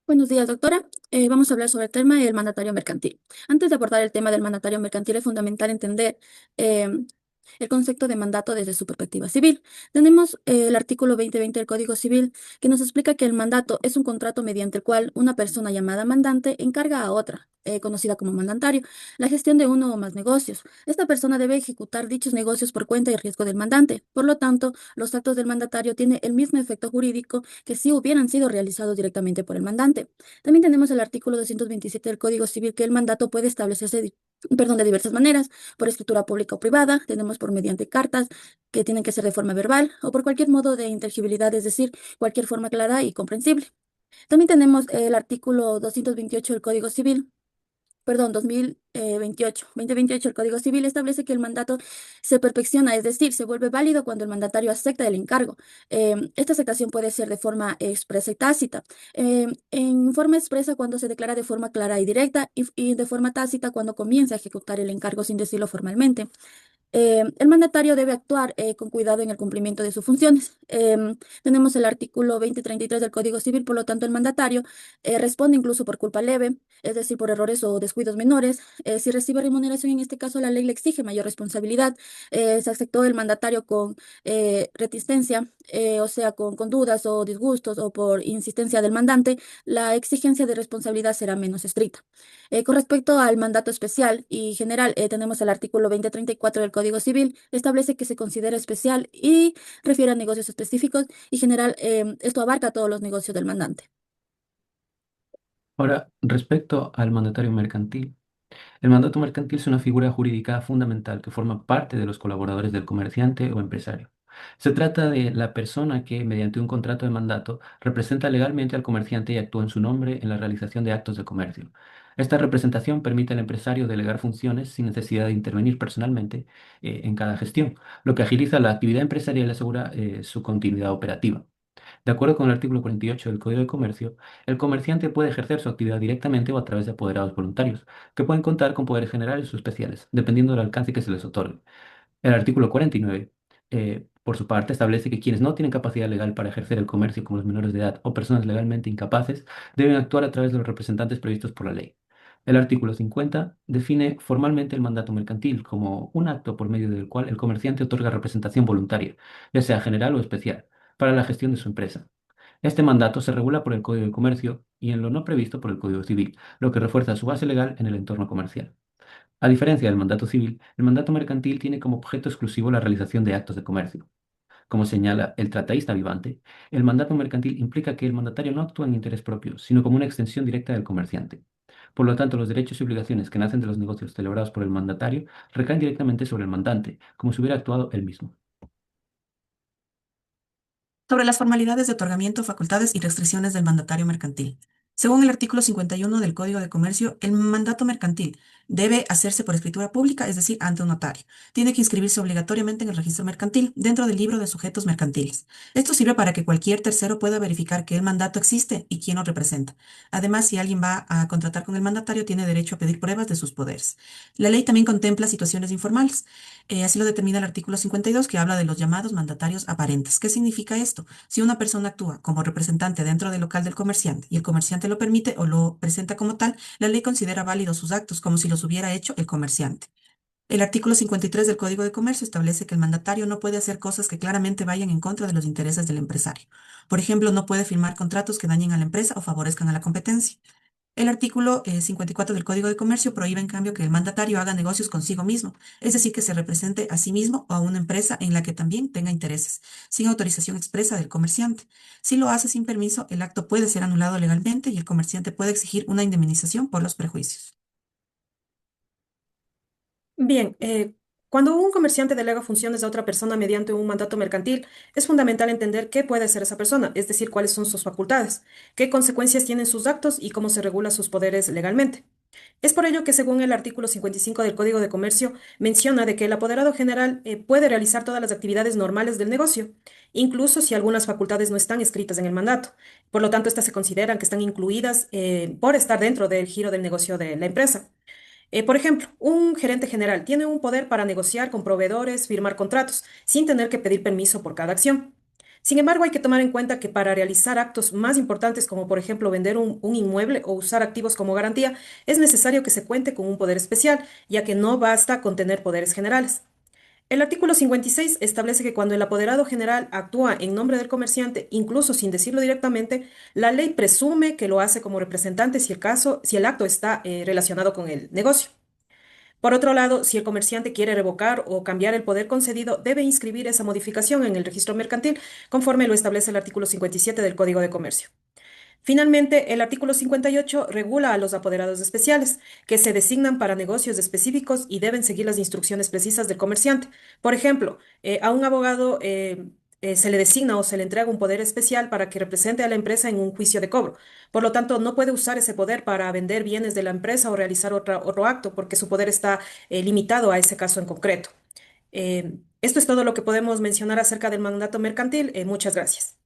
Buenos días, doctora. Vamos a hablar sobre el tema del mandatario mercantil. Antes de abordar el tema del mandatario mercantil, es fundamental entender em, el concepto de mandato desde su perspectiva civil. Tenemos el artículo 2020 del Código Civil que nos explica que el mandato es un contrato mediante el cual una persona llamada mandante encarga a otra, conocida como mandatario, la gestión de uno o más negocios. Esta persona debe ejecutar dichos negocios por cuenta y riesgo del mandante. Por lo tanto, los actos del mandatario tienen el mismo efecto jurídico que si hubieran sido realizados directamente por el mandante. También tenemos el artículo 227 del Código Civil que el mandato puede establecerse, de diversas maneras, por escritura pública o privada, tenemos por mediante cartas que tienen que ser de forma verbal o por cualquier modo de inteligibilidad, es decir, cualquier forma clara y comprensible. También tenemos el artículo 228 del Código Civil. Perdón, 2028 el Código Civil establece que el mandato se perfecciona, es decir, se vuelve válido cuando el mandatario acepta el encargo. Esta aceptación puede ser de forma expresa y tácita. En forma expresa cuando se declara de forma clara y directa y de forma tácita cuando comienza a ejecutar el encargo sin decirlo formalmente. El mandatario debe actuar con cuidado en el cumplimiento de sus funciones. Tenemos el artículo 2033 del Código Civil, por lo tanto, el mandatario responde incluso por culpa leve, es decir, por errores o descuidos menores. Si recibe remuneración, en este caso, la ley le exige mayor responsabilidad. Se aceptó el mandatario con reticencia, o sea, con dudas o disgustos o por insistencia del mandante, la exigencia de responsabilidad será menos estricta. Con respecto al mandato especial y general, tenemos el artículo 2034 del Código Civil, establece que se considera especial y refiere a negocios específicos y general, esto abarca todos los negocios del mandante. Ahora, respecto al mandatario mercantil, el mandato mercantil es una figura jurídica fundamental que forma parte de los colaboradores del comerciante o empresario. Se trata de la persona que, mediante un contrato de mandato, representa legalmente al comerciante y actúa en su nombre en la realización de actos de comercio. Esta representación permite al empresario delegar funciones sin necesidad de intervenir personalmente en cada gestión, lo que agiliza la actividad empresarial y asegura su continuidad operativa. De acuerdo con el artículo 48 del Código de Comercio, el comerciante puede ejercer su actividad directamente o a través de apoderados voluntarios, que pueden contar con poderes generales o especiales, dependiendo del alcance que se les otorgue. El artículo 49, por su parte, establece que quienes no tienen capacidad legal para ejercer el comercio, como los menores de edad o personas legalmente incapaces, deben actuar a través de los representantes previstos por la ley. El artículo 50 define formalmente el mandato mercantil como un acto por medio del cual el comerciante otorga representación voluntaria, ya sea general o especial, para la gestión de su empresa. Este mandato se regula por el Código de Comercio y en lo no previsto por el Código Civil, lo que refuerza su base legal en el entorno comercial. A diferencia del mandato civil, el mandato mercantil tiene como objeto exclusivo la realización de actos de comercio. Como señala el trataísta Vivante, el mandato mercantil implica que el mandatario no actúa en interés propio, sino como una extensión directa del comerciante. Por lo tanto, los derechos y obligaciones que nacen de los negocios celebrados por el mandatario recaen directamente sobre el mandante, como si hubiera actuado él mismo. Sobre las formalidades de otorgamiento, facultades y restricciones del mandatario mercantil. Según el artículo 51 del Código de Comercio, el mandato mercantil debe hacerse por escritura pública, es decir, ante un notario. Tiene que inscribirse obligatoriamente en el registro mercantil dentro del libro de sujetos mercantiles. Esto sirve para que cualquier tercero pueda verificar que el mandato existe y quién lo representa. Además, si alguien va a contratar con el mandatario, tiene derecho a pedir pruebas de sus poderes. La ley también contempla situaciones informales. Así lo determina el artículo 52, que habla de los llamados mandatarios aparentes. ¿Qué significa esto? Si una persona actúa como representante dentro del local del comerciante y el comerciante lo permite o lo presenta como tal, la ley considera válidos sus actos como si los hubiera hecho el comerciante. El artículo 53 del Código de Comercio establece que el mandatario no puede hacer cosas que claramente vayan en contra de los intereses del empresario. Por ejemplo, no puede firmar contratos que dañen a la empresa o favorezcan a la competencia. El artículo 54 del Código de Comercio prohíbe, en cambio, que el mandatario haga negocios consigo mismo, es decir, que se represente a sí mismo o a una empresa en la que también tenga intereses, sin autorización expresa del comerciante. Si lo hace sin permiso, el acto puede ser anulado legalmente y el comerciante puede exigir una indemnización por los prejuicios. Bien, cuando un comerciante delega funciones a otra persona mediante un mandato mercantil, es fundamental entender qué puede hacer esa persona, es decir, cuáles son sus facultades, qué consecuencias tienen sus actos y cómo se regula sus poderes legalmente. Es por ello que, según el artículo 55 del Código de Comercio, menciona de que el apoderado general puede realizar todas las actividades normales del negocio, incluso si algunas facultades no están escritas en el mandato. Por lo tanto, estas se consideran que están incluidas por estar dentro del giro del negocio de la empresa. Por ejemplo, un gerente general tiene un poder para negociar con proveedores, firmar contratos, sin tener que pedir permiso por cada acción. Sin embargo, hay que tomar en cuenta que para realizar actos más importantes, como por ejemplo vender un inmueble o usar activos como garantía, es necesario que se cuente con un poder especial, ya que no basta con tener poderes generales. El artículo 56 establece que cuando el apoderado general actúa en nombre del comerciante, incluso sin decirlo directamente, la ley presume que lo hace como representante si el acto está relacionado con el negocio. Por otro lado, si el comerciante quiere revocar o cambiar el poder concedido, debe inscribir esa modificación en el registro mercantil, conforme lo establece el artículo 57 del Código de Comercio. Finalmente, el artículo 58 regula a los apoderados especiales, que se designan para negocios específicos y deben seguir las instrucciones precisas del comerciante. Por ejemplo, a un abogado se le designa o se le entrega un poder especial para que represente a la empresa en un juicio de cobro. Por lo tanto, no puede usar ese poder para vender bienes de la empresa o realizar otro acto, porque su poder está limitado a ese caso en concreto. Esto es todo lo que podemos mencionar acerca del mandato mercantil. Muchas gracias.